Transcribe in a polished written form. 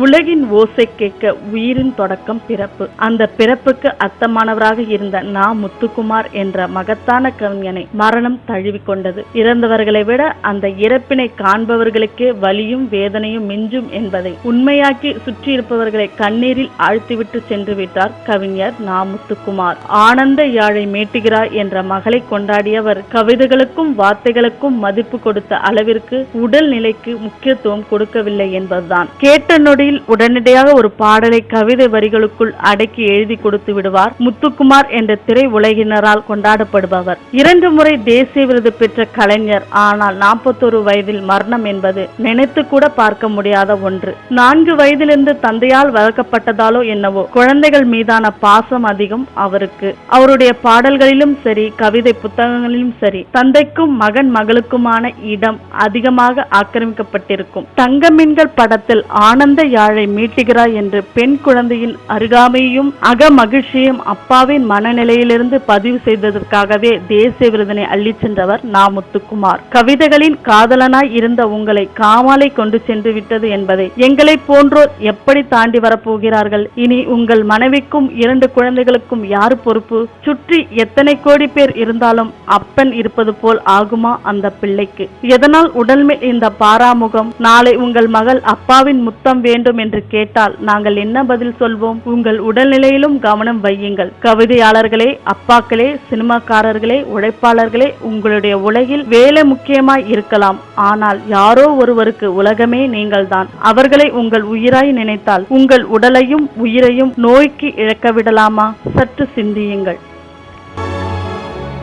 உலகின் ஓசை கேட்க உயிரின் தொடக்கம் பிறப்பு. அந்த பிறப்புக்கு அர்த்தமானவராக இருந்த நா. முத்துக்குமார் என்ற மகத்தான கவிஞனை மரணம் தழுவி கொண்டது. இறந்தவர்களை விட அந்த இறப்பினை காண்பவர்களுக்கே வலியும் வேதனையும் மிஞ்சும் என்பதை உண்மையாக்கி சுற்றியிருப்பவர்களை கண்ணீரில் ஆழ்த்திவிட்டு சென்று விட்டார் கவிஞர் நா. முத்துக்குமார். ஆனந்த யாழை மீட்டுகிறார் என்ற மகளை கொண்டாடியவர் கவிதைகளுக்கும் வார்த்தைகளுக்கும் மதிப்பு கொடுத்த அளவிற்கு உடல் நிலைக்கு முக்கியத்துவம் கொடுக்கவில்லை என்பதுதான். கேட்ட நொடியில் உடனடியாக ஒரு பாடலை கவிதை வரிகளுக்குள் அடக்கி எழுதி கொடுத்து விடுவார் முத்துக்குமார் என்ற திரை உலகினரால் கொண்டாடப்படுபவர். 2 முறை தேசிய விருது பெற்ற கலைஞர். ஆனால் 41 வயதில் மரணம் என்பது நினைத்து கூட பார்க்க முடியாத ஒன்று. 4 வயதிலிருந்து தந்தையால் வளர்க்கப்பட்டதாலோ என்னவோ குழந்தைகள் மீதான பாசம் அதிகம் அவருக்கு. அவருடைய பாடல்களிலும் சரி, கவிதை புத்தகங்களிலும் சரி, தந்தைக்கும் மகன் மகளுக்குமான இடம் அதிகமாக ஆக்கிரமிக்கப்பட்டிருக்கும். தங்கமீன்கள் படத்தில் ஆனந்த யாழை மீட்டுகிறாய் என்று பெண் குழந்தையின் அருகாமையும் அக மகிழ்ச்சியும் அப்பாவின் மனநிலையிலிருந்து பதிவு செய்ததற்காகவே தேசிய விருதினை அள்ளி சென்றவர் நா. முத்துக்குமார். கவிதைகளின் காதலனாய் இருந்த உங்களை காமாலை கொண்டு சென்று விட்டது என்பதை எங்களை போன்றோர் எப்படி தாண்டி வரப்போகிறார்கள்? இனி உங்கள் மனைவிக்கும் 2 குழந்தைகளுக்கும் யார் பொறுப்பு? சுற்றி எத்தனை கோடி பேர் இருந்தாலும் அப்பன் இருப்பது போல் ஆகுமா அந்த பிள்ளைக்கு? எதனால் உடல்மேல் இந்த பாராமுகம்? நாளை உங்கள் மகள் அப்பாவின் முத்தம் வேண்டும் என்று கேட்டால் நாங்கள் என்ன பதில் சொல்வோம்? உங்கள் உடல்நிலையிலும் கவனம் வையுங்கள். கவிதையாளர்களே, அப்பாக்களே, சினிமாக்காரர்களே, உழைப்பாளர்களே, உங்களுடைய உலகில் வேலை முக்கியமாய் இருக்கலாம். ஆனால் யாரோ ஒருவருக்கு உலகமே நீங்கள்தான். அவர்களை உங்கள் உயிராய் நினைத்தால் உங்கள் உடலையும் உயிரையும் நோய்க்கு இழக்க விடலாமா? சற்று சிந்தியுங்கள்.